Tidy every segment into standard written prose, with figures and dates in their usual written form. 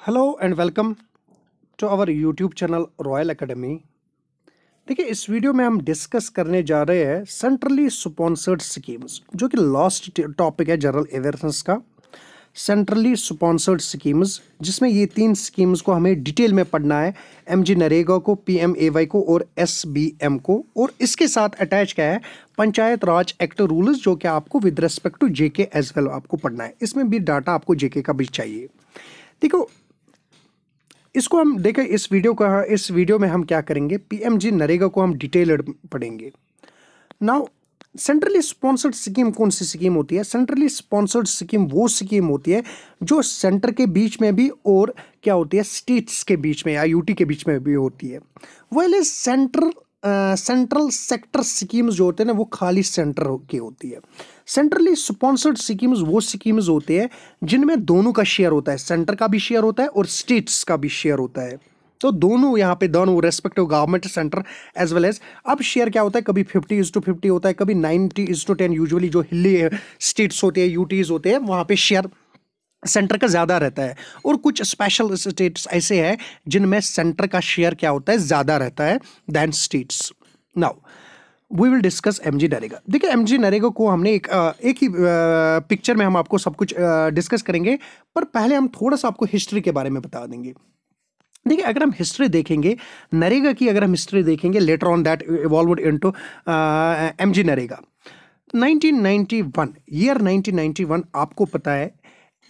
Hello and welcome to our YouTube channel royal academy. देखिए, इस video में हम डिस्कस करने जा रहे हैं सेंट्रली स्पॉन्सर्ड स्कीम्स, जो कि लास्ट टॉपिक है जनरल अवेयरनेस का। सेंट्रली स्पॉन्सर्ड स्कीम्स, जिसमें ये तीन स्कीम्स को हमें डिटेल में पढ़ना है। एमजी नरेगा को, पीएमएवाई को और एसबीएम को। और इसके साथ अटैच क्या है, पंचायत राज एक्ट रूल्स, जो कि आपको with respect to JK as well आपको पढ़ना है। इसमें भी डाटा आपको जेके का भी चाहिए। देखो, इसको हम देखें, इस वीडियो में हम क्या करेंगे, पीएमजी नरेगा को हम डिटेल्ड पढ़ेंगे। नाउ, सेंट्रली स्पॉन्सर्ड स्कीम कौन सी स्कीम होती है? सेंट्रली स्पॉन्सर्ड स्कीम वो स्कीम होती है जो सेंटर के बीच में भी और क्या होती है, स्टेट्स के बीच में या यूटी के बीच में भी होती है। वेल, सेंट्रल सेक्टर स्कीम्स जो होते हैं ना, वो खाली सेंटर की होती है। सेंट्रली स्पॉन्सर्ड स्कीम्स वो स्कीम्स होते हैं जिनमें दोनों का शेयर होता है, सेंटर का भी शेयर होता है और स्टेट्स का भी शेयर होता है। तो दोनों यहाँ पे दोनों respective government, centre as well as. अब शेयर क्या होता है, कभी 50:50 होता है, कभी 90:10। यूजुअली जो हिली स्टेट्स होते हैं, यूटीज होते हैं, वहाँ पे शेयर सेंटर का ज़्यादा रहता है। और कुछ स्पेशल स्टेट्स ऐसे हैं जिनमें सेंटर का शेयर क्या होता है, ज़्यादा रहता है than states. Now we will discuss MG NREGA. देखिए, एमजी नरेगा को हमने एक ही पिक्चर में हम आपको सब कुछ डिस्कस करेंगे, पर पहले हम थोड़ा सा आपको हिस्ट्री के बारे में बता देंगे। देखिए, अगर हम हिस्ट्री देखेंगे नरेगा की, अगर हम हिस्ट्री देखेंगे, letter on that evolved into MG NREGA. 1991, year 1991, आपको पता है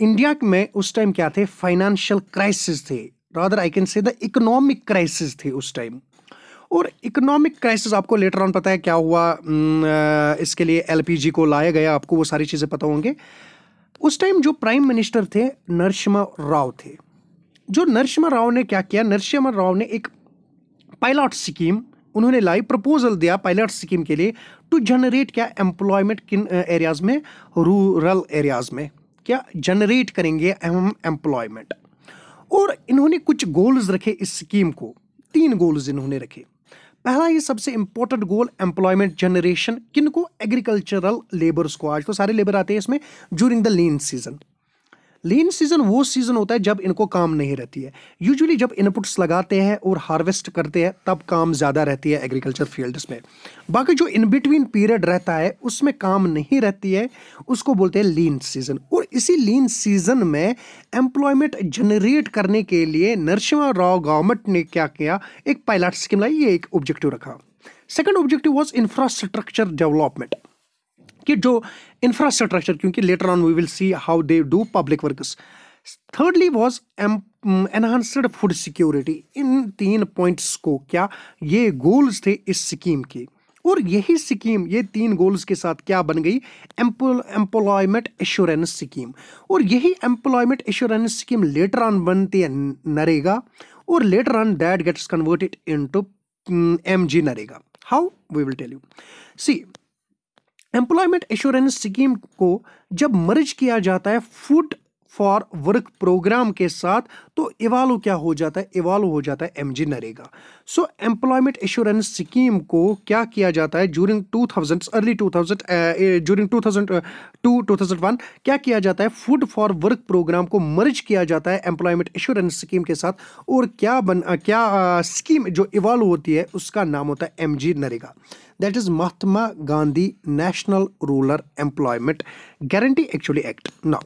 इंडिया में उस टाइम क्या थे, फाइनेंशियल क्राइसिस थे, rather I can say the economic crisis थे उस टाइम। और इकोनॉमिक क्राइसिस आपको लेटर ऑन पता है क्या हुआ। इसके लिए एलपीजी को लाया गया, आपको वो सारी चीज़ें पता होंगे। उस टाइम जो प्राइम मिनिस्टर थे नरसिम्हा राव थे। जो नरसिम्हा राव ने क्या किया, नरसिम्हा राव ने एक पायलट स्कीम उन्होंने लाई, प्रपोजल दिया पायलट स्कीम के लिए, टू जनरेट क्या एम्प्लॉयमेंट किन एरियाज में, रूरल एरियाज में क्या जनरेट करेंगे हम एम्प्लॉयमेंट। और इन्होंने कुछ गोल्स रखे इस स्कीम को, 3 गोल्स इन्होंने रखे। पहला, ये सबसे इंपॉर्टेंट गोल, एम्प्लॉयमेंट जनरेशन। किनको? एग्रीकल्चरल लेबर्स को। आज तो सारे लेबर आते हैं इसमें during the lean season. Lean season वो सीजन होता है जब इनको काम नहीं रहती है। यूजुअली जब इनपुट्स लगाते हैं और हार्वेस्ट करते हैं तब काम ज़्यादा रहती है एग्रीकल्चर फील्ड्स में। बाकी जो इन बिटवीन पीरियड रहता है उसमें काम नहीं रहती है, उसको बोलते हैं लीन सीजन। और इसी लीन सीजन में एम्प्लॉयमेंट जनरेट करने के लिए नरसिम्हा राव गवर्नमेंट ने क्या किया, एक पायलट स्कीम लाई, ये एक ऑब्जेक्टिव रखा। Second objective was infrastructure development, कि जो इंफ्रास्ट्रक्चर, क्योंकि later on we will see how they do public works. Thirdly was enhanced food security. इन 3 पॉइंट्स को क्या, ये गोल्स थे इस स्कीम के। और यही स्कीम, ये 3 गोल्स के साथ क्या बन गई, एम्प्लॉयमेंट एश्योरेंस स्कीम। और यही employment assurance scheme later on बनती है नरेगा, और later on that gets converted into MG NREGA. How, we will tell you. See, employment assurance scheme को जब मर्ज किया जाता है फूड फॉर वर्क प्रोग्राम के साथ, तो इवाल्व क्या हो जाता है, इवाल्व हो जाता है एमजी नरेगा। सो एम्प्लॉयमेंट एश्योरेंस स्कीम को क्या किया जाता है, ज्यूरिंग 2000 अर्ली 2000 ज्यूरिंग 2002 2001 क्या किया जाता है, फूड फॉर वर्क प्रोग्राम को मर्ज किया जाता है एम्प्लॉयमेंट एश्योरेंस स्कीम के साथ। और क्या स्कीम जो इवाल्व होती है उसका नाम होता है MG NREGA. That is Mahatma Gandhi national rural employment guarantee actually act. Now,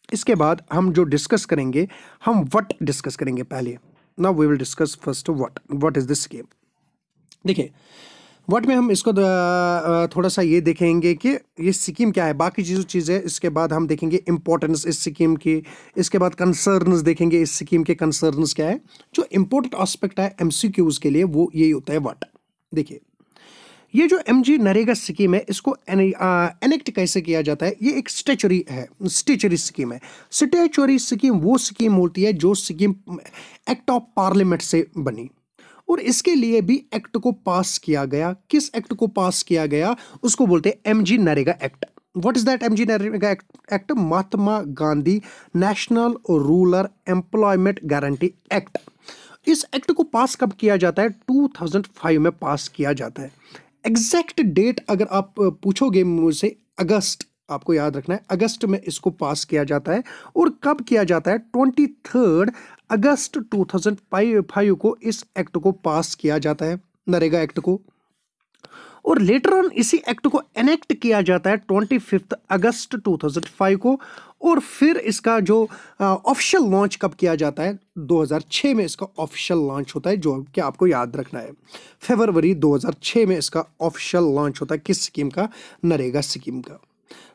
इसके बाद हम जो डिस्कस करेंगे, हम व्हाट डिस्कस करेंगे पहले। Now we will discuss first what is this scheme. देखिए, व्हाट में हम इसको थोड़ा सा ये देखेंगे कि ये स्कीम क्या है, बाकी चीज़ें इसके बाद हम देखेंगे इंपॉर्टेंस इस स्कीम की। इसके बाद कंसर्न्स देखेंगे, इस स्कीम के कंसर्न्स क्या है। जो इंपॉर्टेंट एस्पेक्ट है एमसीक्यूज के लिए वो यही होता है व्हाट। देखिए, ये जो एमजी नरेगा स्कीम है, इसको एनेक्ट कैसे किया जाता है, ये एक स्टेचुरी स्कीम है। स्टेचुरी स्कीम वो स्कीम होती है जो स्कीम एक्ट ऑफ पार्लियामेंट से बनी, और इसके लिए भी एक्ट को पास किया गया। किस एक्ट को पास किया गया, उसको बोलते हैं MG NREGA act. What is that MG NREGA act? Mahatma Gandhi national rural employment guarantee act. इस एक्ट को पास कब किया जाता है, 2005 में पास किया जाता है। एग्जैक्ट डेट अगर आप पूछोगे मुझसे, अगस्त आपको याद रखना है, अगस्त में इसको पास किया जाता है। और कब किया जाता है? 23 अगस्त 2005 को इस एक्ट को पास किया जाता है, नरेगा एक्ट को। और लेटर ऑन इसी एक्ट को एनेक्ट किया जाता है 25 अगस्त 2005 को। और फिर इसका जो ऑफिशियल लॉन्च कब किया जाता है? 2006 में इसका ऑफिशियल लॉन्च होता है, जो कि आपको याद रखना है। फरवरी 2006 में इसका ऑफिशियल लॉन्च होता है। किस स्कीम का? नरेगा स्कीम का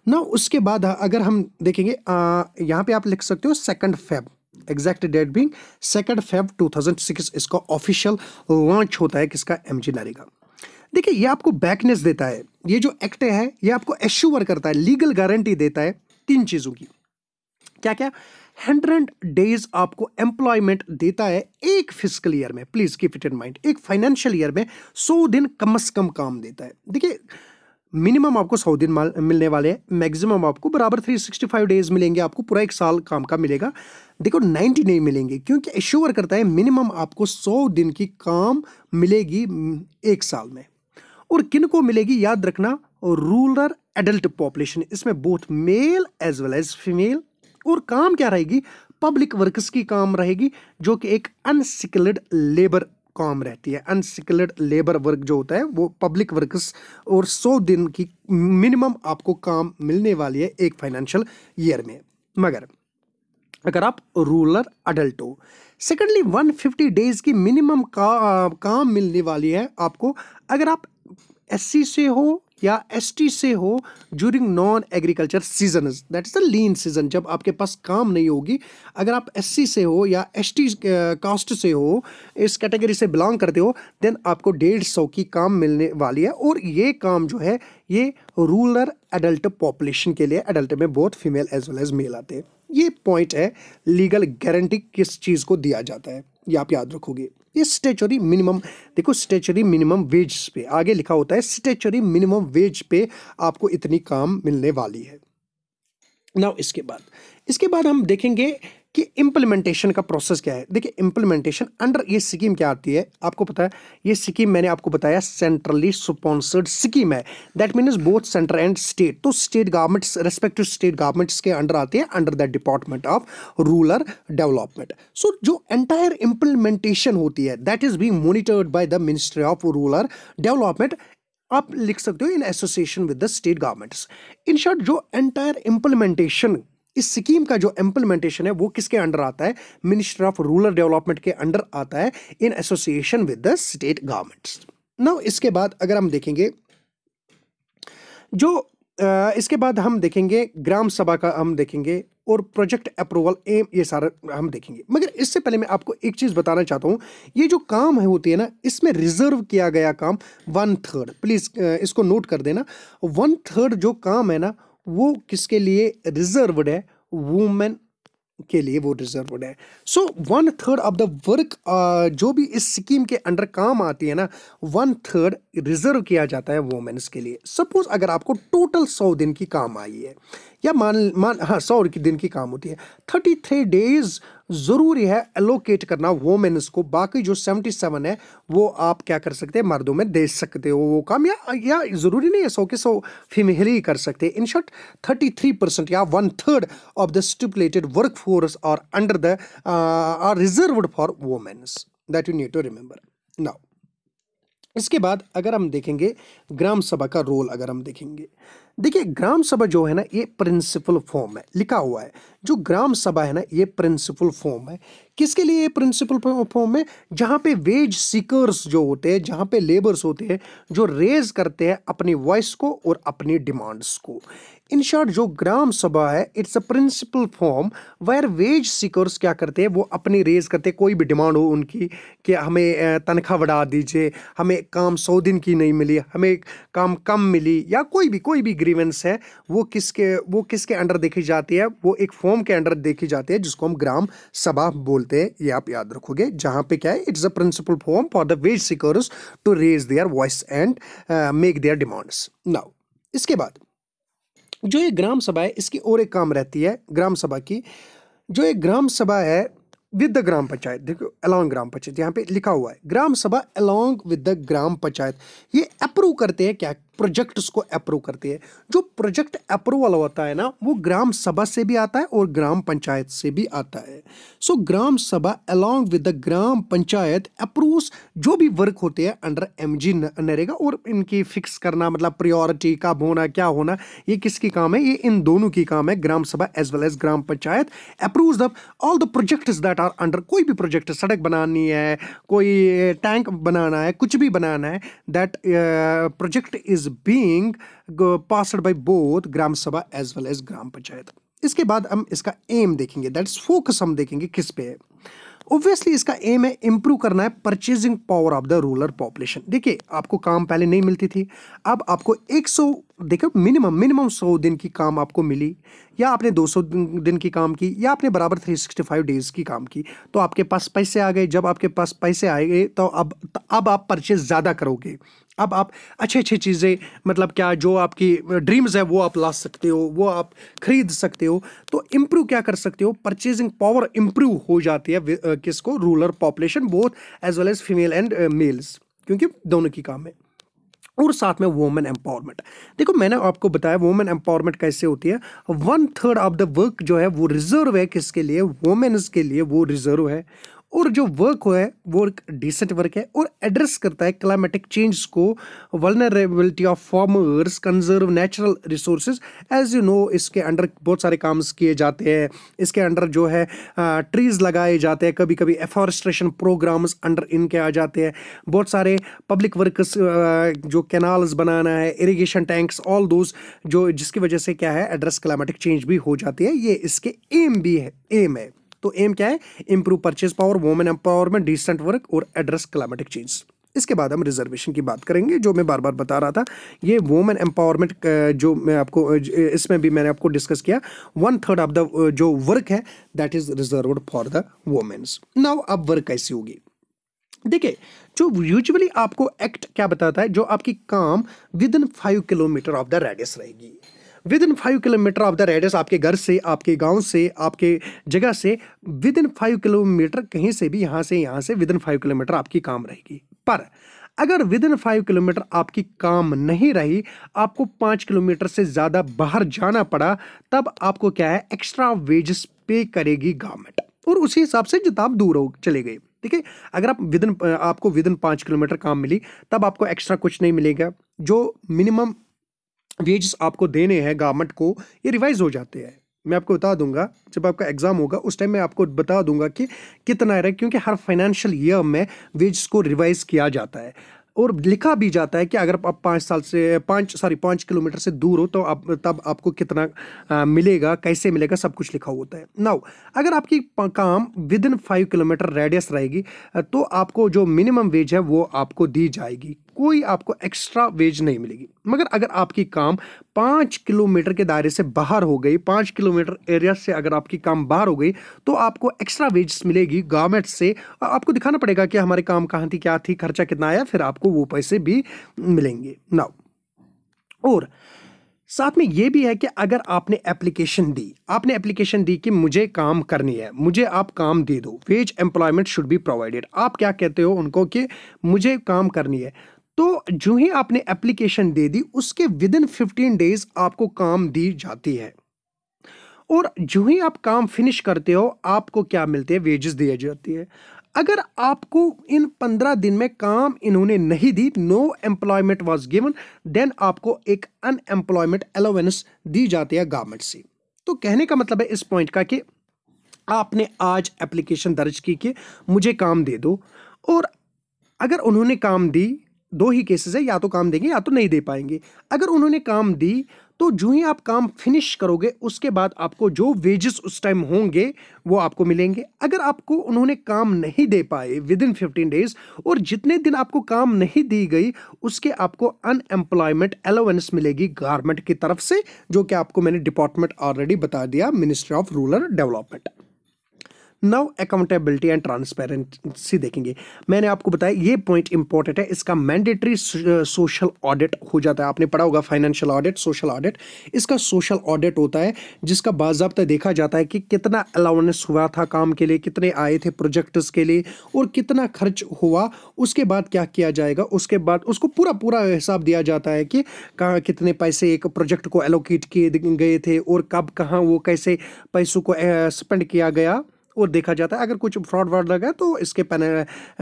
ना। उसके बाद अगर हम देखेंगे, यहाँ पे आप लिख सकते हो 2 Feb, exact date being 2 Feb 2006 इसका ऑफिशियल लॉन्च होता है। किसका? एमजी नरेगा। देखिए, ये आपको बैकनेस देता है, ये जो एक्ट है ये आपको एश्योर करता है, लीगल गारंटी देता है 3 चीजों की। क्या क्या? 100 डेज आपको एम्प्लॉयमेंट देता है एक फिजिकल ईयर में, please keep it in mind. एक फाइनेंशियल ईयर में 100 दिन कम से कम काम देता है। देखिए, मिनिमम आपको 100 दिन मिलने वाले हैं, मैक्सिमम आपको बराबर 365 डेज मिलेंगे, आपको पूरा एक साल काम का मिलेगा। देखो, 90 नहीं मिलेंगे, क्योंकि एश्योर करता है मिनिमम आपको 100 दिन की काम मिलेगी एक साल में। और किन को मिलेगी? याद रखना, रूरल एडल्ट पॉपुलेशन, इसमें both male as well as female. और काम क्या रहेगी? पब्लिक वर्क्स की काम रहेगी, जो कि एक अनस्किल्ड लेबर काम रहती है। अनस्किल्ड लेबर वर्क जो होता है वो पब्लिक वर्क्स। और 100 दिन की मिनिमम आपको काम मिलने वाली है एक फाइनेंशियल ईयर में, मगर अगर आप रूरल अडल्ट हो। सेकेंडली, 150 डेज की मिनिमम काम मिलने वाली है आपको अगर आप एससी से हो या एसटी से हो during non agriculture season, that is the lean season, जब आपके पास काम नहीं होगी। अगर आप एससी से हो या एसटी कास्ट से हो, इस कैटेगरी से बिलोंग करते हो, देन आपको 150 की काम मिलने वाली है। और ये काम जो है ये रूरल एडल्ट पॉपुलेशन के लिए, एडल्ट में both female as well as male आते हैं। ये पॉइंट है, लीगल गारंटी किस चीज को दिया जाता है, ये आप याद रखोगे। ये स्टेचुरी मिनिमम, देखो स्टेचुरी मिनिमम वेज पे आगे लिखा होता है, स्टेचुरी मिनिमम वेज पे आपको इतनी काम मिलने वाली है। नाउ इसके बाद हम देखेंगे कि इंप्लीमेंटेशन का प्रोसेस क्या है। देखिए, इंप्लीमेंटेशन अंडर ये स्कीम क्या आती है, आपको पता है ये स्कीम मैंने आपको बताया सेंट्रली स्पॉन्सर्ड स्कीम है। That means both centre and state, तो state governments, respective state governments के अंडर आती है, under the department of rural development. So जो एंटायर इंप्लीमेंटेशन होती है that is being monitored by the ministry of rural development. आप लिख सकते हो in association with the state governments. In short, जो एंटायर इंप्लीमेंटेशन, इस स्कीम का जो इंप्लीमेंटेशन है वो किसके अंडर आता है? मिनिस्टर ऑफ रूरल डेवलपमेंट के अंडर आता है, इन association with the state governments. Now इसके बाद अगर हम देखेंगे, जो इसके बाद हम देखेंगे ग्राम सभा का हम देखेंगे, और प्रोजेक्ट अप्रूवल एम, ये सारा हम देखेंगे। मगर इससे पहले मैं आपको एक चीज बताना चाहता हूं, ये जो काम है होती है ना, इसमें रिजर्व किया गया काम 1/3, प्लीज इसको नोट कर देना। 1/3 जो काम है ना वो किसके लिए रिजर्व्ड है? वुमेन के लिए वो रिजर्व्ड है। सो 1/3 ऑफ द वर्क जो भी इस स्कीम के अंडर काम आती है ना, 1/3 रिजर्व किया जाता है वुमेन्स के लिए। सपोज अगर आपको टोटल 100 दिन की काम आई है, या मान हाँ 100 दिन की काम होती है, 33 डेज जरूरी है एलोकेट करना वुमेन्स को। बाकी जो 77 है वो आप क्या कर सकते हैं? मर्दों में दे सकते हो वो काम, या जरूरी नहीं है 100 के 100 फीमेल ही कर सकते हैं। इन शॉर्ट 33% या 1/3 of the stipulated work force are under the are reserved for womens, that you need to remember. Now इसके बाद अगर हम देखेंगे ग्राम सभा का रोल, अगर हम देखेंगे, देखिए ग्राम सभा जो है ना ये प्रिंसिपल फॉर्म है, लिखा हुआ है जो ग्राम सभा है ना ये प्रिंसिपल फॉर्म है। किसके लिए ये प्रिंसिपल फॉर्म है? जहां पे वेज सीकर्स जो होते हैं, जहां पे लेबर्स होते हैं जो रेज करते हैं अपनी वॉइस को और अपनी डिमांड्स को। इन शॉर्ट जो ग्राम सभा है it's a principal form where wage seekers क्या करते हैं, वो अपनी रेज करते हैं, कोई भी डिमांड हो उनकी कि हमें तनख्वाह बढ़ा दीजिए, हमें काम 100 दिन की नहीं मिली, हमें काम कम मिली, या कोई भी ग्रीवेंस है वो किसके अंडर देखी जाती है? वो एक फॉर्म के अंडर देखी जाती है जिसको हम ग्राम सभा बोलते हैं। ये आप याद रखोगे, जहां पे क्या है, it's a principal form for the wage seekers to raise their voice and make their demands. Now इसके बाद जो ये ग्राम सभा है इसकी और एक काम रहती है ग्राम सभा की। जो एक ग्राम सभा है विद द ग्राम पंचायत, देखो अलॉन्ग ग्राम पंचायत, यहाँ पे लिखा हुआ है ग्राम सभा along with the gram panchayat. ये अप्रूव करते हैं क्या? प्रोजेक्ट्स को अप्रूव करती है। जो प्रोजेक्ट अप्रूवल होता है ना, वो ग्राम सभा से भी आता है और ग्राम पंचायत से भी आता है। सो ग्राम सभा along with the gram panchayat approves जो भी वर्क होते हैं अंडर एमजी नरेगा, और इनकी फिक्स करना मतलब प्रायोरिटी कब होना क्या होना, ये किसकी काम है, ये इन दोनों की काम है। ग्राम सभा as well as gram panchayat approves the all the projects that are under, कोई भी प्रोजेक्ट, सड़क बनानी है, कोई टैंक बनाना है, कुछ भी बनाना है, that project is being passed by both Gram सभा एज वेल एज ग्राम पंचायत। इसके बाद हम इसका एम देखेंगे, दैट्स फोकस हम देखेंगे किस पे है। ऑब्वियसली इसका एम है इंप्रूव करना है purchasing power of the rural population. देखिए आपको काम पहले नहीं मिलती थी, अब आपको 100 देखो मिनिमम 100 दिन की काम आपको मिली, या आपने 200 दिन की काम की, या आपने बराबर 365 डेज की काम की, तो आपके पास पैसे आ गए। जब आपके पास पैसे आएंगे तो अब आप परचेज ज़्यादा करोगे। अब आप अच्छे चीज़ें मतलब क्या जो आपकी ड्रीम्स है वो आप ला सकते हो, वो आप खरीद सकते हो। तो इम्प्रूव क्या कर सकते हो, परचेजिंग पावर इम्प्रूव हो जाती है किसको, rural population, both as well as female and males, क्योंकि दोनों की काम है। और साथ में वुमेन एम्पावरमेंट। देखो मैंने आपको बताया वुमेन एम्पावरमेंट कैसे होती है। 1/3 ऑफ द वर्क जो है वो रिजर्व है किसके लिए, वुमेन्स के लिए वो रिजर्व है। और जो वर्क है वो एक डिसेंट वर्क है और एड्रेस करता है क्लाइमेटिक चेंज को, vulnerability of farmers, conserve natural resources. As you know इसके अंडर बहुत सारे काम किए जाते हैं। इसके अंडर जो है ट्रीज लगाए जाते हैं, कभी कभी एफॉरेस्ट्रेशन प्रोग्राम्स अंडर इनके आ जाते हैं। बहुत सारे पब्लिक वर्क्स जो कैनाल्स बनाना है, इरिगेशन टैंक्स, ऑल दोज जो जिसकी वजह से क्या है एड्रेस क्लाइमेटिक चेंज भी हो जाती है। ये इसके एम भी है, एम है। तो एम क्या है, improve purchase power, women empowerment, decent work और एड्रेस क्लाइमेटिक चेंज। इसके बाद हम रिजर्वेशन की बात करेंगे, जो मैं बार बार बता रहा था। ये वुमेन एम्पावरमेंट जो मैं आपको इसमें भी मैंने आपको डिस्कस किया, 1/3 ऑफ द जो वर्क है that is reserved for the womens. Now अब वर्क कैसी होगी, देखिए जो यूजुअली आपको एक्ट क्या बताता है, जो आपकी काम within 5 kilometre of the radius रहेगी। Within 5 kilometre of the radius, आपके घर से, आपके गांव से, आपके जगह से विद इन 5 किलोमीटर, कहीं से भी यहाँ से विद इन 5 किलोमीटर आपकी काम रहेगी। पर अगर विद इन 5 किलोमीटर आपकी काम नहीं रही, आपको 5 किलोमीटर से ज़्यादा बाहर जाना पड़ा, तब आपको क्या है एक्स्ट्रा वेजेस पे करेगी गवर्नमेंट, और उसी हिसाब से जितना आप दूर हो चले गए। ठीक है, अगर आपको विद इन 5 किलोमीटर काम मिली, तब आपको एक्स्ट्रा कुछ नहीं मिलेगा। जो मिनिमम वेजेस आपको देने हैं गवर्नमेंट को, ये रिवाइज हो जाते हैं। मैं आपको बता दूंगा जब आपका एग्जाम होगा उस टाइम मैं आपको बता दूंगा कि कितना है, क्योंकि हर फाइनेंशियल ईयर में वेजेस को रिवाइज किया जाता है और लिखा भी जाता है कि अगर आप 5 किलोमीटर से दूर हो तो तब आपको कितना मिलेगा, कैसे मिलेगा, सब कुछ लिखा होता है। नाउ अगर आपकी काम विद इन 5 किलोमीटर रेडियस रहेगी तो आपको जो मिनिमम वेज है वो आपको दी जाएगी, कोई आपको एक्स्ट्रा वेज नहीं मिलेगी। मगर अगर आपकी काम 5 किलोमीटर के दायरे से बाहर हो गई, 5 किलोमीटर एरिया से अगर आपकी काम बाहर हो गई, तो आपको एक्स्ट्रा वेज मिलेगी गवर्नमेंट से। आपको दिखाना पड़ेगा कि हमारे काम कहाँ थी, क्या थी, खर्चा कितना आया, फिर आपको वो पैसे भी मिलेंगे। नाउ और साथ में ये भी है कि अगर आपने एप्लीकेशन दी कि मुझे काम करनी है, मुझे आप काम दे दो, veg employment should be provided, आप क्या कहते हो उनको कि मुझे काम करनी है, तो जो ही आपने एप्लीकेशन दे दी उसके विद इन 15 डेज आपको काम दी जाती है। और जो ही आप काम फिनिश करते हो आपको क्या मिलते हैं, वेजेस दी जाती है। अगर आपको इन 15 दिन में काम इन्होंने नहीं दी, no employment was given, then आपको एक अनएम्प्लॉयमेंट अलाउंस दी जाती है गवर्नमेंट से। तो कहने का मतलब है इस पॉइंट का कि आपने आज एप्लीकेशन दर्ज की कि मुझे काम दे दो, और अगर उन्होंने काम दी, दो ही केसेस है, या तो काम देंगे या तो नहीं दे पाएंगे। अगर उन्होंने काम दी तो जो ही आप काम फिनिश करोगे उसके बाद आपको जो वेजेस उस टाइम होंगे वो आपको मिलेंगे। अगर आपको उन्होंने काम नहीं दे पाए विद इन 15 डेज और जितने दिन आपको काम नहीं दी गई उसके आपको अनएम्प्लॉयमेंट अलाउंस मिलेगी गवर्नमेंट की तरफ से, जो कि आपको मैंने डिपार्टमेंट ऑलरेडी बता दिया, ministry of rural development. Now accountability and transparency देखेंगे। मैंने आपको बताया ये पॉइंट इंपॉर्टेंट है, इसका मैंडेटरी सोशल ऑडिट हो जाता है। आपने पढ़ा होगा फाइनेंशियल ऑडिट, सोशल ऑडिट। इसका सोशल ऑडिट होता है जिसका बाकायदा देखा जाता है कि कितना अलाउंस हुआ था काम के लिए, कितने आए थे प्रोजेक्ट्स के लिए और कितना खर्च हुआ, उसके बाद क्या किया जाएगा, उसके बाद उसको पूरा पूरा हिसाब दिया जाता है कि कहाँ कितने पैसे एक प्रोजेक्ट को एलोकेट किए गए थे और कब कहाँ वो कैसे पैसों को स्पेंड किया गया और देखा जाता है। अगर कुछ फ्रॉड वर्ड लगा तो इसके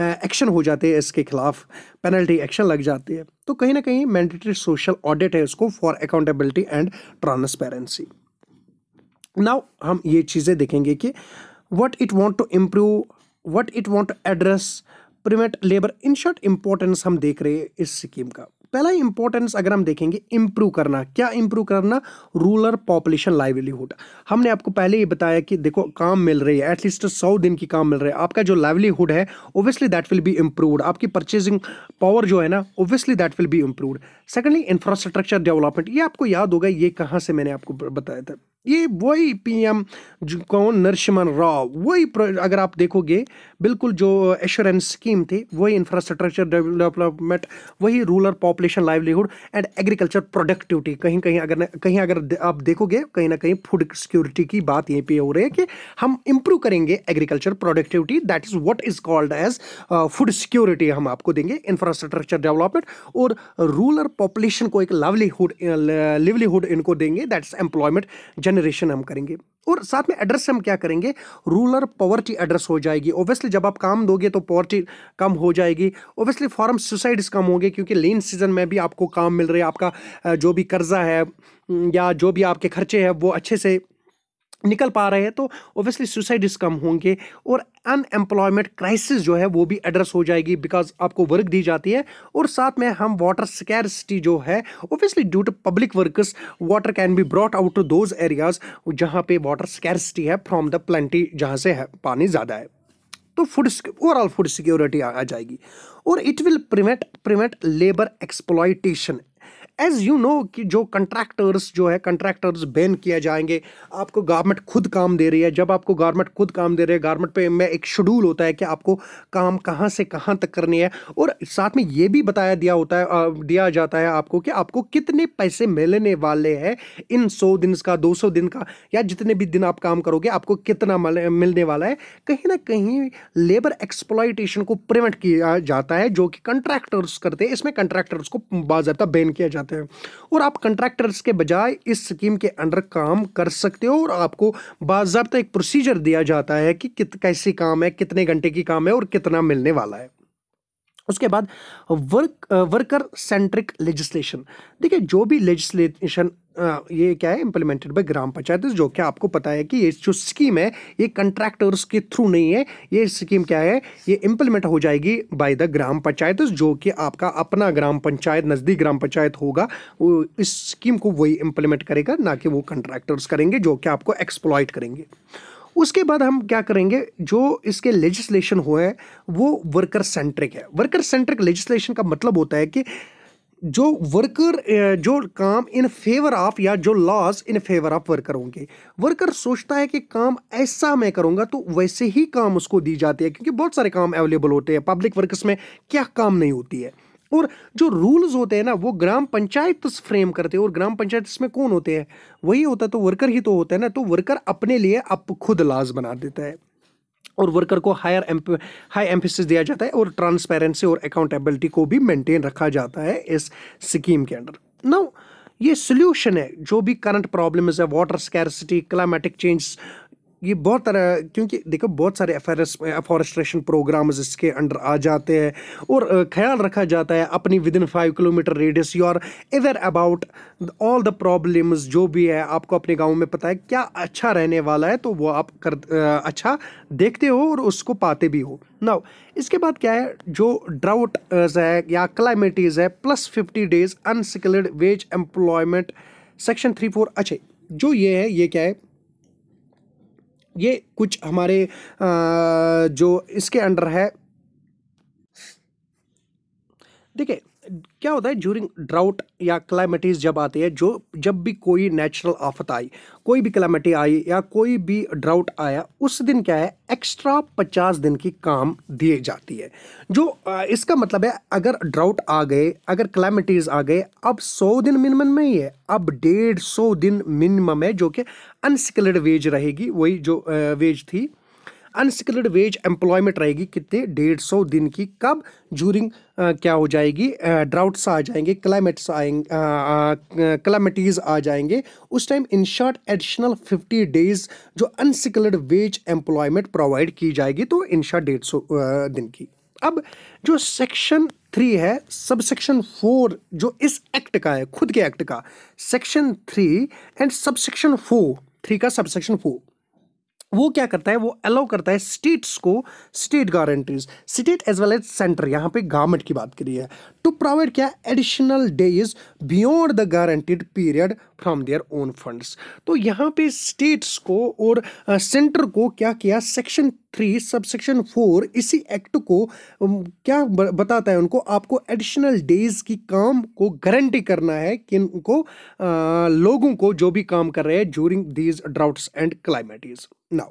एक्शन हो जाते हैं, इसके खिलाफ पेनल्टी एक्शन लग जाती है। तो कहीं ना कहीं मैंडेटरी सोशल ऑडिट है उसको for accountability and transparency. Now हम ये चीज़ें देखेंगे कि what it want to improve, what it want to address, prevent labour. In short importance हम देख रहे हैं इस स्कीम का। पहला इंपॉर्टेंस अगर हम देखेंगे, इंप्रूव करना। क्या इंप्रूव करना? Rural population livelihood. हमने आपको पहले ही बताया कि देखो काम मिल रही है, एटलीस्ट 100 दिन की काम मिल रही है, आपका जो लाइवलीहुड है obviously that will be improved, आपकी परचेजिंग पावर जो है ना obviously that will be improved. Secondly infrastructure development. ये आपको याद होगा, ये कहाँ से मैंने आपको बताया था, ये वही पीएम कौन, नरसिम्हा राव, वही अगर आप देखोगे बिल्कुल जो एश्योरेंस स्कीम थी वही इंफ्रास्ट्रक्चर डेवलपमेंट, वही rural population livelihood and agriculture productivity. कहीं अगर आप देखोगे कहीं ना कहीं फूड सिक्योरिटी की बात यहीं पे हो रही है कि हम इंप्रूव करेंगे agriculture productivity, that is what is called as food security हम आपको देंगे। इंफ्रास्ट्रक्चर डेवलपमेंट और रूरल पॉपुलेशन को एक लिवलीहुड इनको देंगे, दैट्स एम्प्लॉयमेंट जनरेशन हम करेंगे। और साथ में एड्रेस हम क्या करेंगे, रूरल पॉवर्टी एड्रेस हो जाएगी। ओब्वियसली जब आप काम दोगे तो पॉवर्टी कम हो जाएगी, ओब्वियसली फॉर्म सुसाइड्स कम होंगे क्योंकि लीन सीजन में भी आपको काम मिल रहा है, आपका जो भी कर्जा है या जो भी आपके खर्चे हैं वो अच्छे से निकल पा रहे हैं, तो ओब्वियसली सुसाइड्स कम होंगे और अनएम्प्लॉयमेंट क्राइसिस जो है वो भी एड्रेस हो जाएगी बिकॉज आपको वर्क दी जाती है। और साथ में हम वाटर स्कैर्सिटी जो है obviously due to public workers water can be brought out to those areas जहां पे वाटर स्कैर्सिटी है फ्रॉम द प्लेंटी, जहां से है पानी ज्यादा है, तो फूड ओवरऑल फूड सिक्योरिटी आ जाएगी। और it will prevent labour exploitation. As you know कि जो कंट्रैक्टर्स जो है, कंट्रैक्टर्स बैन किए जाएंगे। आपको गवर्नमेंट खुद काम दे रही है, जब आपको गवर्नमेंट खुद काम दे रही है, गवर्नमेंट पे में एक शेड्यूल होता है कि आपको काम कहाँ से कहाँ तक करनी है और साथ में ये भी दिया जाता है आपको कि आपको कितने पैसे मिलने वाले हैं इन 100 दिन का, 200 दिन का, या जितने भी दिन आप काम करोगे आपको कितना मिलने वाला है। कहीं ना कहीं लेबर एक्सप्लॉयटेशन को प्रिवेंट किया जाता है जो कि कंट्रैक्टर्स करते हैं। इसमें कंट्रैक्टर्स को बाकायदा बैन किया जाता है और आप कंट्रैक्टर्स के बजाय इस स्कीम के अंडर काम कर सकते हो और आपको बाकायदा एक प्रोसीजर दिया जाता है कि कैसे काम है, कितने घंटे की काम है और कितना मिलने वाला है। उसके बाद वर्कर सेंट्रिक लेजिस्लेशन। देखिए जो भी लेजिस्लेशन ये क्या है, इंप्लीमेंटेड बाय ग्राम पंचायत, जो क्या आपको पता है कि ये जो स्कीम है ये कंट्रैक्टर्स के थ्रू नहीं है, ये स्कीम क्या है, ये इंप्लीमेंट हो जाएगी बाय द ग्राम पंचायत, जो कि आपका अपना ग्राम पंचायत, नजदीक ग्राम पंचायत होगा, वो इस स्कीम को वही इंप्लीमेंट करेगा, ना कि वो कंट्रैक्टर्स करेंगे जो कि आपको एक्सप्लॉइट करेंगे। उसके बाद हम क्या करेंगे, जो इसके लेजिस्लेशन हुआ है वो वर्कर सेंट्रिक है। वर्कर सेंट्रिक लेजिस्लेशन का मतलब होता है कि जो वर्कर जो काम इन फेवर ऑफ, या जो laws in favour of worker होंगे, वर्कर सोचता है कि काम ऐसा मैं करूंगा तो वैसे ही काम उसको दी जाती है, क्योंकि बहुत सारे काम अवेलेबल होते हैं पब्लिक वर्कर्स में, क्या काम नहीं होती है। और जो रूल्स होते हैं ना वो ग्राम पंचायत फ्रेम करते हैं, और ग्राम पंचायत में कौन होते हैं, वही होता है, तो वर्कर ही तो होता है ना, तो वर्कर अपने लिए अब खुद लॉज बना देता है और वर्कर को हाई एम्फेसिस दिया जाता है और ट्रांसपेरेंसी और अकाउंटेबिलिटी को भी मेंटेन रखा जाता है इस स्कीम के अंडर। नाउ ये सोल्यूशन है जो भी करंट प्रॉब्लम्स है, वाटर स्कैर्सिटी, क्लाइमेटिक चेंज, ये बहुत तरह, क्योंकि देखो बहुत सारे एफॉरेस्ट्रेशन प्रोग्राम्स इसके अंडर आ जाते हैं और ख्याल रखा जाता है अपनी within 5 kilometre radius you are aware about all the problems, जो भी है आपको अपने गांव में पता है क्या अच्छा रहने वाला है, तो वो आप अच्छा देखते हो और उसको पाते भी हो। नाउ इसके बाद क्या है, जो ड्राउट है या क्लाइमेटीज है, +50 days unskilled veg employment section 3(4). अच्छा जो ये है, ये क्या है, ये कुछ हमारे जो इसके अंडर है, देखिए क्या होता है ज्यूरिंग ड्राउट या क्लाइमेटीज जब आती है, जो जब भी कोई नेचुरल आफत आई, कोई भी क्लाइमेटी आई या कोई भी ड्राउट आया, उस दिन क्या है एक्स्ट्रा 50 दिन की काम दी जाती है। जो इसका मतलब है अगर ड्राउट आ गए, अगर क्लाइमेटीज आ गए, अब 100 दिन मिनिमम में ही है, अब 150 दिन मिनिमम है, जो कि अनस्किल्ड वेज रहेगी, वही जो वेज थी अनस्किल्ड वेज एम्प्लॉयमेंट रहेगी कितने 150 दिन की। कब ज्यूरिंग क्या हो जाएगी, ड्राउट्स आ जाएंगे, क्लाइमेट्स आएंगे, क्लाइमेटीज आ जाएंगे, उस time in short additional 50 days जो अनस्किल्ड वेज एम्प्लॉयमेंट प्रोवाइड की जाएगी, तो इन शॉर्ट 150 दिन की। अब जो सेक्शन 3 है, सब सेक्शन 4 जो इस एक्ट का है, खुद के एक्ट का, सेक्शन 3 एंड सब सेक्शन 4, 3 का सब सेक्शन 4, वो क्या करता है, वो अलाउ करता है स्टेट्स को, state guarantees, state as well as centre, यहां पे गवर्नमेंट की बात करी है, टू प्रोवाइड क्या additional days beyond the guaranteed period from their own funds. तो यहां पे स्टेट्स को और सेंटर को क्या किया, सेक्शन 3 सब सेक्शन 4 इसी एक्ट को क्या बताता है, उनको आपको एडिशनल डेज की काम को गारंटी करना है कि इनको लोगों को जो भी काम कर रहे हैं during these droughts and calamities. Now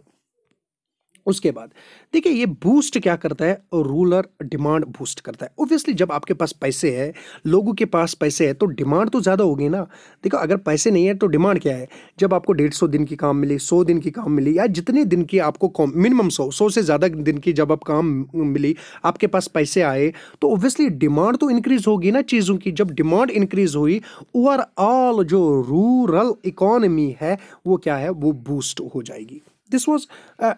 उसके बाद देखिए ये बूस्ट क्या करता है, रूरल डिमांड बूस्ट करता है। ऑब्वियसली जब आपके पास पैसे है, लोगों के पास पैसे है, तो डिमांड तो ज़्यादा होगी ना। देखो अगर पैसे नहीं है तो डिमांड क्या है, जब आपको 150 दिन की काम मिली, 100 दिन की काम मिली, या जितने दिन की आपको मिनिमम 100 से ज़्यादा दिन की जब आप काम मिली, आपके पास पैसे आए, तो ऑब्वियसली डिमांड तो इंक्रीज होगी ना चीज़ों की। जब डिमांड इंक्रीज हुई, ओवरऑल जो रूरल इकोनॉमी है वो क्या है, वो बूस्ट हो जाएगी। This was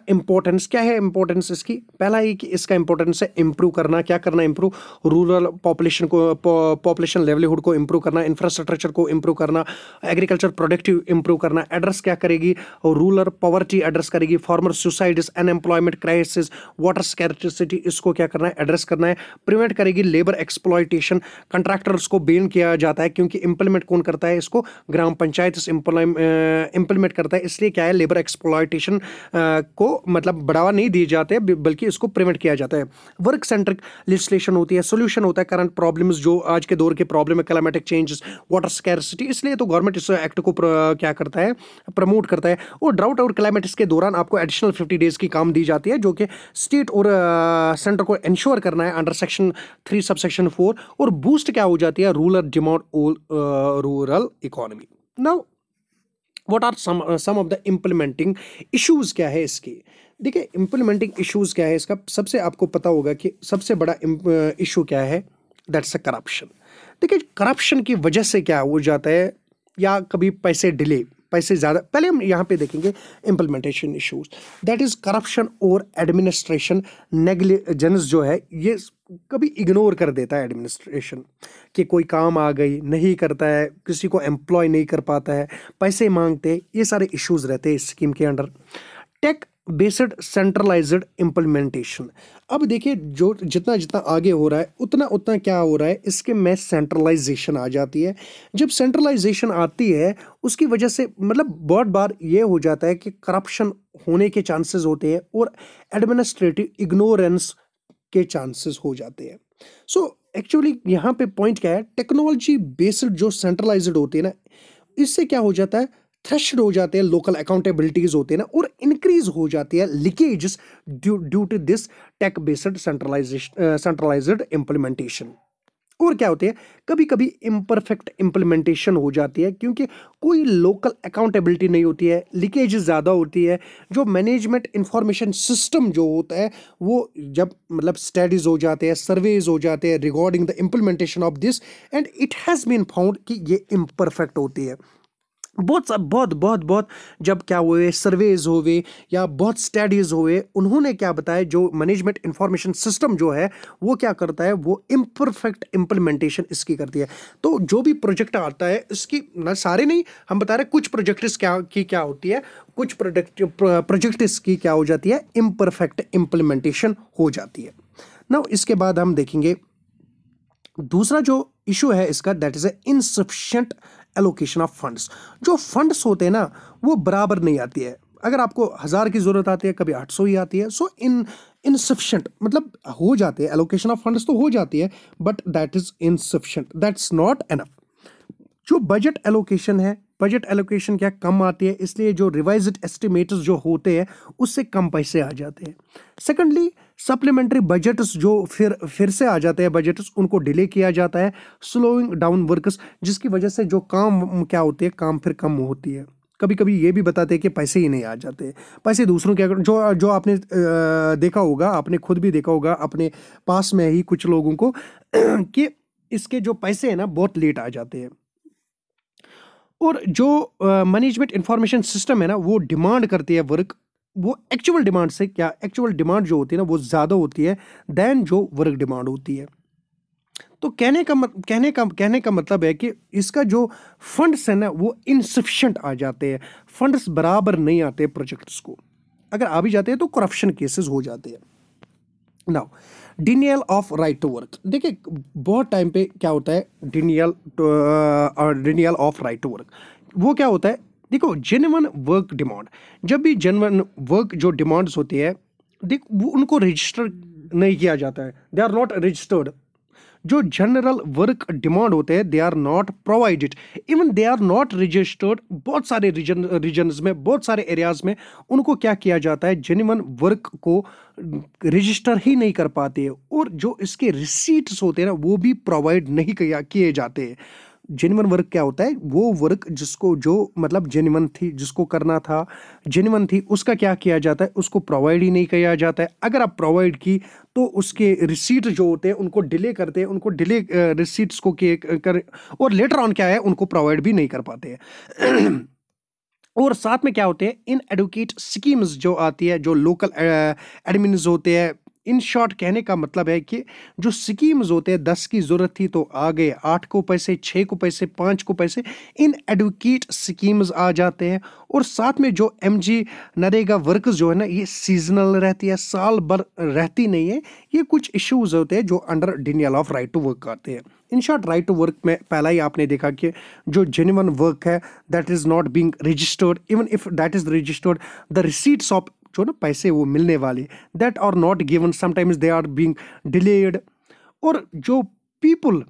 importance. क्या है इंपॉर्टेंस इसकी, पहला ही कि इसका इंपॉर्टेंस है इंप्रूव करना। क्या करना, इंप्रूव रूरल पॉपुलेशन को, पॉपुलेशन लेवलीहुड को इंप्रूव करना, इंफ्रास्ट्रक्चर को इंप्रूव करना, एग्रीकल्चर प्रोडक्टिव इंप्रूव करना। एड्रेस क्या करेगी, रूरल पॉवर्टी एड्रेस करेगी, farmer suicides, unemployment crisis, water scarcity, इसको क्या करना है, एड्रेस करना है। प्रिवेंट करेगी लेबर एक्सप्लॉयटेशन, कंट्रैक्टर्स को बैन किया जाता है, क्योंकि इंप्लीमेंट कौन करता है इसको, ग्राम पंचायत इंप्लीमेंट करता है, इसलिए क्या है लेबर एक्सप्लॉयटेशन को मतलब बढ़ावा नहीं दिए जाते हैं, बल्कि इसको प्रिवेंट किया जाता है। वर्क सेंट्रिक लेजिस्लेशन होती है, सोल्यूशन होता है करंट प्रॉब्लम्स, जो आज के दौर के प्रॉब्लम है, क्लाइमेटिक चेंजेस, वाटर स्कैर्सिटी, इसलिए तो गवर्नमेंट इस एक्ट को क्या करता है, प्रमोट करता है। और ड्राउट और क्लाइमेटिक्स के दौरान आपको एडिशनल 50 डेज की काम दी जाती है, जो कि स्टेट और सेंटर को इंश्योर करना है अंडर सेक्शन 3 सब सेक्शन 4। और बूस्ट क्या हो जाती है, रूरल डिमांड और rural economy. Now what are some of the implementing issues, क्या है इसकी। देखिए इम्प्लीमेंटिंग इश्यूज क्या है इसका, सबसे आपको पता होगा कि सबसे बड़ा इशू क्या है, दैट्स अ करप्शन। देखिए करप्शन की वजह से क्या हो जाता है, या कभी पैसे डिले, पैसे ज़्यादा, पहले हम यहाँ पे देखेंगे implementation issues, that is corruption और एडमिनिस्ट्रेशन नेग्लिजेंस जो है, ये कभी इग्नोर कर देता है एडमिनिस्ट्रेशन, कि कोई काम आ गई नहीं करता है, किसी को एम्प्लॉय नहीं कर पाता है, पैसे मांगते, ये सारे इश्यूज रहते हैं इस स्कीम के under. Tech based centralised implementation, अब देखिए जो जितना जितना आगे हो रहा है उतना उतना क्या हो रहा है, इसके में सेंट्रलाइजेशन आ जाती है। जब सेंट्रलाइजेशन आती है उसकी वजह से मतलब बहुत बार ये हो जाता है कि करप्शन होने के चांसेस होते हैं और एडमिनिस्ट्रेटिव इग्नोरेंस के चांसेस हो जाते हैं। सो एक्चुअली यहाँ पे पॉइंट क्या है, टेक्नोलॉजी बेस्ड जो सेंट्रलाइज्ड होती है ना, इससे क्या हो जाता है, थ्रेशोल्ड हो जाते हैं, लोकल अकाउंटेबिलिटीज होते हैं ना, और इंक्रीज हो जाती है leakages due to this tech based centralised implementation. और क्या होते हैं, कभी कभी इम्परफेक्ट इम्प्लीमेंटेशन हो जाती है, क्योंकि कोई लोकल अकाउंटेबिलिटी नहीं होती है, लीकेजेस ज़्यादा होती है। जो मैनेजमेंट इंफॉर्मेशन सिस्टम जो होता है, वो जब मतलब स्टडीज हो जाते हैं, सर्वेज हो जाते हैं regarding the implementation of this, and it has been found कि ये इम्परफेक्ट होती है। बहुत बहुत बहुत बहुत जब क्या हुए सर्वेज हुए या बहुत स्टडीज हुए, उन्होंने क्या बताया, जो मैनेजमेंट इंफॉर्मेशन सिस्टम जो है वो क्या करता है, वो इम्परफेक्ट इम्प्लीमेंटेशन इसकी करती है। तो जो भी प्रोजेक्ट आता है इसकी, ना सारे नहीं, हम बता रहे कुछ प्रोजेक्ट्स क्या होती है, कुछ प्रोजेक्ट्स की क्या हो जाती है, इम्परफेक्ट इम्प्लीमेंटेशन हो जाती है ना। इसके बाद हम देखेंगे दूसरा जो इशू है इसका, that is insufficient allocation of funds. जो फंड्स होते हैं ना वो बराबर नहीं आती है, अगर आपको 1000 की जरूरत आती है, कभी 800 ही आती है। सो इन इनसफिशिएंट, मतलब हो जाते हैं, एलोकेशन ऑफ फंड्स तो हो जाती है, but that is insufficient, that's not enough. जो बजट एलोकेशन है, बजट एलोकेशन क्या कम आती है, इसलिए जो रिवाइज्ड एस्टिमेट्स जो होते हैं उससे कम पैसे आ जाते हैं। सेकंडली, सप्लीमेंट्री बजट्स जो फिर से आ जाते हैं बजट्स, उनको डिले किया जाता है, स्लोइंग डाउन वर्क्स, जिसकी वजह से जो काम क्या होती है, काम फिर कम होती है। कभी कभी ये भी बताते हैं कि पैसे ही नहीं आ जाते, पैसे दूसरों के, जो जो आपने देखा होगा, आपने खुद भी देखा होगा अपने पास में ही कुछ लोगों को कि इसके जो पैसे हैं ना बहुत लेट आ जाते हैं। और जो मैनेजमेंट इंफॉर्मेशन सिस्टम है ना, वो डिमांड करती है वर्क, वो एक्चुअल डिमांड से क्या, एक्चुअल डिमांड जो होती है ना वो ज़्यादा होती है देन जो वर्क डिमांड होती है। तो कहने का मतलब है कि इसका जो फंड्स है ना वो इनसफिशिएंट आ जाते हैं, फंड्स बराबर नहीं आते प्रोजेक्ट्स को, अगर आ भी जाते हैं तो करप्शन केसेस हो जाते हैं। Now, denial of right to work, देखिए बहुत टाइम पे क्या होता है denial of right to work, वो क्या होता है, देखो जेन्युइन वर्क डिमांड, जब भी जेन्युइन वर्क जो डिमांड्स होती है, देख वो उनको रजिस्टर नहीं किया जाता है, दे आर नॉट रजिस्टर्ड। जो जनरल वर्क डिमांड होते हैं they are not provided, even they are not registered. बहुत सारे रीजन्स में, बहुत सारे एरियाज में उनको क्या किया जाता है, जेन्युइन वर्क को रजिस्टर ही नहीं कर पाते हैं, और जो इसके रिसीट्स होते हैं ना वो भी प्रोवाइड नहीं किए जाते हैं। जेन्युइन वर्क क्या होता है, वो वर्क जिसको जो मतलब जेन्युइन थी, जिसको करना था जेन्युइन थी, उसका क्या किया जाता है, उसको प्रोवाइड ही नहीं किया जाता है। अगर आप प्रोवाइड की तो उसके रिसीट जो होते हैं उनको डिले करते हैं, उनको डिले रिसीट्स को कर, और लेटर ऑन क्या है उनको प्रोवाइड भी नहीं कर पाते हैं। और साथ में क्या होते हैं, इन एडुकेट स्कीम्स जो आती है, जो लोकल एडमिन्स होते हैं, इन शॉर्ट कहने का मतलब है कि जो स्कीम्स होते हैं, 10 की जरूरत थी तो आ गए 8 को पैसे, 6 को पैसे, 5 को पैसे, इन एडुकेट स्कीम्स आ जाते हैं। और साथ में जो एमजी नरेगा वर्कर्स जो है ना, ये सीजनल रहती है, साल भर रहती नहीं है, ये कुछ इश्यूज होते हैं जो under denial of right to work आते हैं। In short, right to work में पहला ही आपने देखा कि जो जेन्युइन वर्क है that is not being registered, even if that is registered, the receipts of जो ना पैसे वो मिलने वाले that are not given, sometimes they are being delayed. और जो पीपल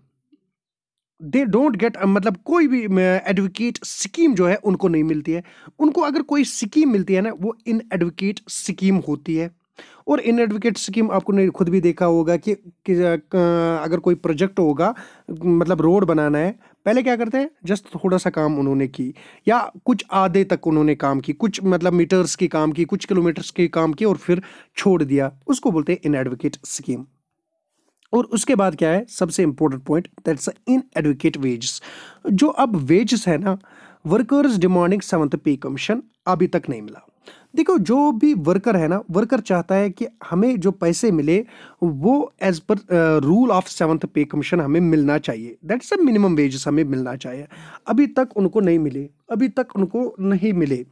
दे डोंट गेट, मतलब कोई भी एडवोकेट स्कीम जो है उनको नहीं मिलती है, उनको अगर कोई स्कीम मिलती है ना वो इन एडवोकेट स्कीम होती है। और इन एडवोकेट स्कीम आपको ने खुद भी देखा होगा कि अगर कोई प्रोजेक्ट होगा, मतलब रोड बनाना है, पहले क्या करते हैं, जस्ट थोड़ा सा काम उन्होंने की, या कुछ आधे तक उन्होंने काम की, कुछ मतलब मीटर्स की काम की, कुछ किलोमीटर्स की काम की, और फिर छोड़ दिया, उसको बोलते हैं इन एडवोकेट स्कीम। और उसके बाद क्या है, सबसे important point, that's in advocate wages. जो अब वेजेस है ना, workers demanding 7th pay commission अभी तक नहीं मिला। देखो जो भी वर्कर है ना, वर्कर चाहता है कि हमें जो पैसे मिले वो as per rule of 7th pay commission हमें मिलना चाहिए, दैट्स अ मिनिमम वेजेस हमें मिलना चाहिए। अभी तक उनको नहीं मिले, अभी तक उनको नहीं मिले।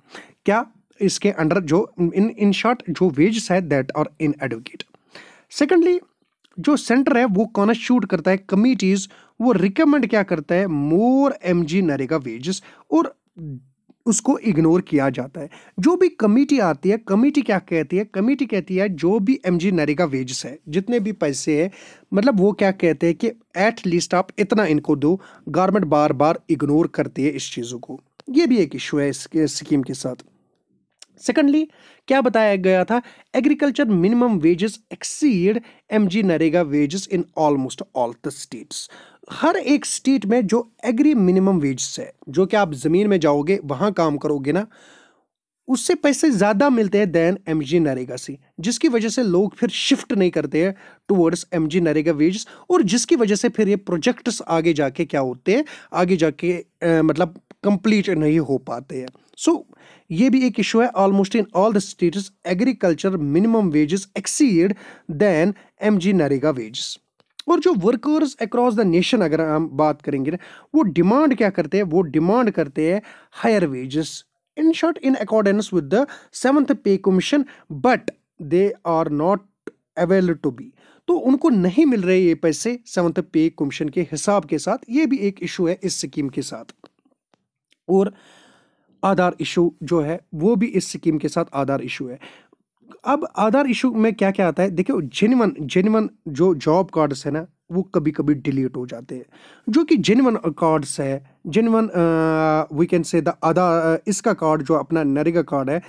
क्या इसके अंडर जो इन शॉर्ट जो वेजेस है that are in advocate. Secondly, जो सेंटर है वो कॉन्स्टिट्यूट करता है कमिटीज, वो रिकमेंड क्या करता है, मोर एमजी नरेगा वेजेस, और उसको इग्नोर किया जाता है। जो भी कमेटी आती है, कमेटी क्या कहती है, कमेटी कहती है जो भी एमजी नरेगा वेजेस है, जितने भी पैसे है, मतलब वो क्या कहते हैं कि एट लीस्ट आप इतना इनको दो। गवर्नमेंट बार बार इग्नोर करती है इस चीज़ों को, ये भी एक इशू है इसके स्कीम के साथ। सेकेंडली, क्या बताया गया था, agriculture minimum wages exceed MG NREGA wages in almost all the states. हर एक स्टेट में जो एग्री मिनिमम वेजेस है, जो कि आप जमीन में जाओगे वहां काम करोगे ना, उससे पैसे ज्यादा मिलते हैं देन एमजी नरेगा से, जिसकी वजह से लोग फिर शिफ्ट नहीं करते हैं टुवर्ड्स एमजी नरेगा वेजेस, और जिसकी वजह से फिर ये प्रोजेक्ट्स आगे जाके क्या होते हैं, आगे जाके मतलब कंप्लीट नहीं हो पाते हैं। सो ये भी एक इशू है, almost in all the states agriculture minimum wages exceed then MG NREGA wages. और जो वर्कर्स अक्रॉस द नेशन अगर हम बात करेंगे ना, वो डिमांड क्या करते हैं, वो डिमांड करते हैं higher wages, in short in accordance with the 7th pay commission, but they are not available to be. तो उनको नहीं मिल रहे ये पैसे 7th पे कमीशन के हिसाब के साथ, ये भी एक इशू है इस स्कीम के साथ। और आधार इशू जो है वो भी इस स्कीम के साथ आधार इशू है। अब आधार इशू में क्या क्या आता है, देखिए जेन्युइन जो जॉब कार्ड्स है ना वो कभी कभी डिलीट हो जाते हैं, जो कि जेन्युइन कार्ड्स है, genuine we can say the Aadhaar इसका कार्ड जो अपना नरेगा कार्ड है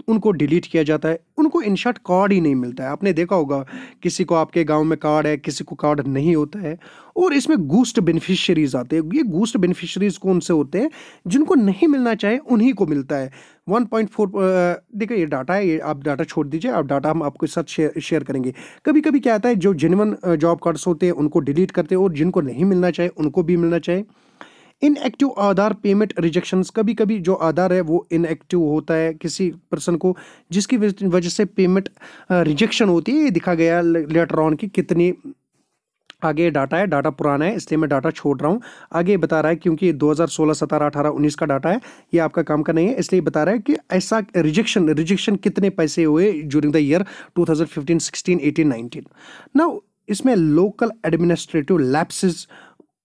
उनको डिलीट किया जाता है, उनको इन शॉर्ट कार्ड ही नहीं मिलता है। आपने देखा होगा किसी को आपके गांव में कार्ड है, किसी को कार्ड नहीं होता है, और इसमें गूस्ट बेनिफिशियरीज आते हैं। ये गूस्ट बेनिफिशियरीज कौन से होते हैं, जिनको नहीं मिलना चाहिए उन्हीं को मिलता है। 1.4 देखिए ये डाटा है, ये आप डाटा छोड़ दीजिए, आप डाटा हम आपके साथ शेयर करेंगे। कभी कभी क्या आता है, जो जेन्युइन जॉब कार्ड्स होते हैं उनको डिलीट करते हैं, और जिनको नहीं मिलना चाहिए उनको भी मिलना चाहिए। इनएक्टिव आधार पेमेंट रिजेक्शंस, कभी कभी जो आधार है वो इनएक्टिव होता है किसी पर्सन को, जिसकी वजह से पेमेंट रिजेक्शन होती है। ये दिखा गया लेटर ऑन की कितनी आगे डाटा है, डाटा पुराना है इसलिए मैं डाटा छोड़ रहा हूँ। आगे बता रहा है क्योंकि 2016, 17, 18, 19 का डाटा है, ये आपका काम का नहीं है, इसलिए बता रहा है कि ऐसा रिजेक्शन कितने पैसे हुए ड्यूरिंग द ईयर 2015, 16, 18, 19। नाउ इसमें लोकल एडमिनिस्ट्रेटिव लैप्सेस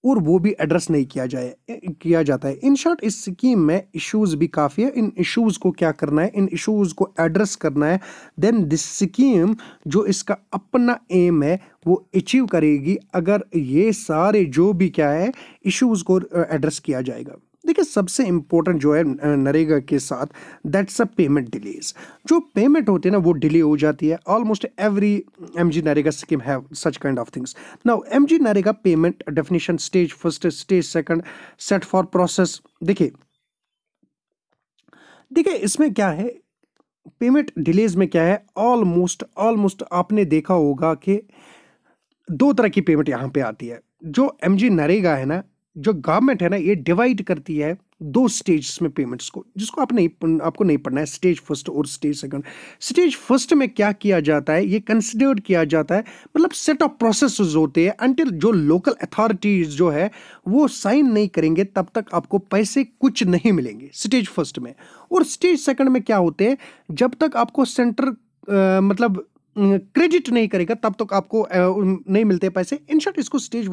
और वो भी एड्रेस नहीं किया जाता है। इन शॉर्ट इस स्कीम में इश्यूज भी काफ़ी है। इन इश्यूज को क्या करना है, इन इश्यूज को एड्रेस करना है, देन दिस स्कीम जो इसका अपना एम है वो अचीव करेगी अगर ये सारे जो भी क्या है इश्यूज को एड्रेस किया जाएगा। देखिए सबसे इंपॉर्टेंट जो है नरेगा के साथ, दैट्स अ पेमेंट डिलेज। जो पेमेंट होती है ना वो डिले हो जाती है। Almost every MG NREGA scheme have such kind of things. Now MG NREGA payment definition, stage first, stage second, set for process. देखिए इसमें क्या है, पेमेंट डिलेज में क्या है, ऑलमोस्ट आपने देखा होगा कि दो तरह की पेमेंट यहाँ पे आती है। जो एमजी नरेगा है ना, जो गवर्नमेंट है ना, ये डिवाइड करती है दो स्टेज में पेमेंट्स को, जिसको आपको नहीं पढ़ना है, स्टेज फर्स्ट और स्टेज सेकंड। स्टेज फर्स्ट में क्या किया जाता है, ये कंसिडर्ड किया जाता है, मतलब सेट ऑफ प्रोसेसेस होते हैं अंटिल जो लोकल अथॉरिटीज जो है वो साइन नहीं करेंगे तब तक आपको पैसे कुछ नहीं मिलेंगे स्टेज फर्स्ट में। और स्टेज सेकंड में क्या होते हैं, जब तक आपको सेंटर मतलब क्रेडिट नहीं करेगा तब तक आपको नहीं मिलते पैसे। इन शॉर्ट इसको स्टेज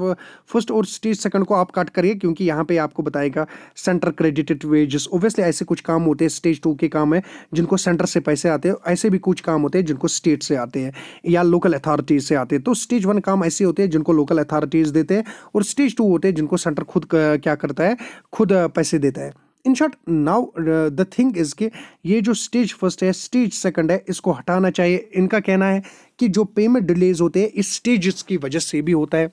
फर्स्ट और स्टेज सेकंड को आप काट करिए, क्योंकि यहाँ पे आपको बताएगा सेंटर क्रेडिटेड वेजेस। ओब्वियसली ऐसे कुछ काम होते हैं, स्टेज 2 के काम है जिनको सेंटर से पैसे आते हैं, ऐसे भी कुछ काम होते हैं जिनको स्टेट से आते हैं या लोकल अथॉरिटीज से आते हैं। तो स्टेज 1 काम ऐसे होते हैं जिनको लोकल अथॉरिटीज देते हैं, और स्टेज 2 होते हैं जिनको सेंटर खुद क्या करता है, खुद पैसे देता है। In short now the thing is कि ये जो स्टेज फर्स्ट है, स्टेज सेकंड है, इसको हटाना चाहिए। इनका कहना है कि जो पेमेंट डिलेज होते हैं इस स्टेजेस की वजह से भी होता है,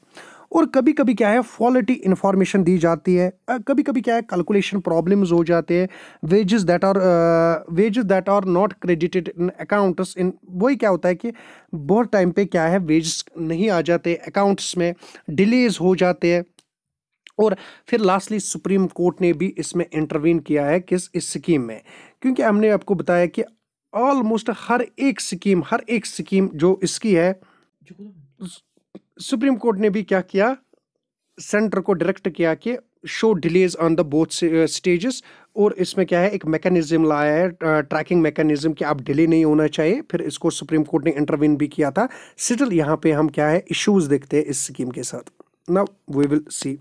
और कभी कभी क्या है फॉल्टी इंफॉर्मेशन दी जाती है, कभी कभी क्या है कैलकुलेशन प्रॉब्लम्स हो जाते हैं, wages that are not credited in accounts. इन वही क्या होता है कि बहुत टाइम पे क्या है वेजेस नहीं आ जाते अकाउंट्स में, डिलेज हो जाते हैं। और फिर लास्टली सुप्रीम कोर्ट ने भी इसमें इंटरवीन किया है किस इस स्कीम में, क्योंकि हमने आपको बताया कि ऑलमोस्ट हर एक स्कीम जो इसकी है, सुप्रीम कोर्ट ने भी क्या किया, सेंटर को डायरेक्ट किया कि show delays on the both stages. और इसमें क्या है, एक मैकेनिज्म लाया है, ट्रैकिंग मैकेनिज्म कि आप डिले नहीं होना चाहिए। फिर इसको सुप्रीम कोर्ट ने इंटरवीन भी किया था। स्टिल यहाँ पे हम क्या है इश्यूज देखते हैं इस स्कीम के साथ। Now we will see.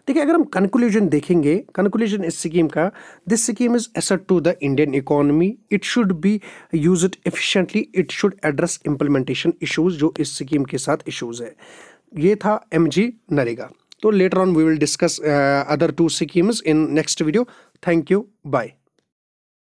देखिए अगर हम कंक्लूजन देखेंगे, कंक्लूजन इस स्कीम का, this scheme is asset to the Indian economy, it should be used efficiently, it should address implementation issues जो इस स्कीम के साथ इश्यूज है। ये था एमजी नरेगा। तो later on we will discuss other 2 schemes in next video. Thank you, bye.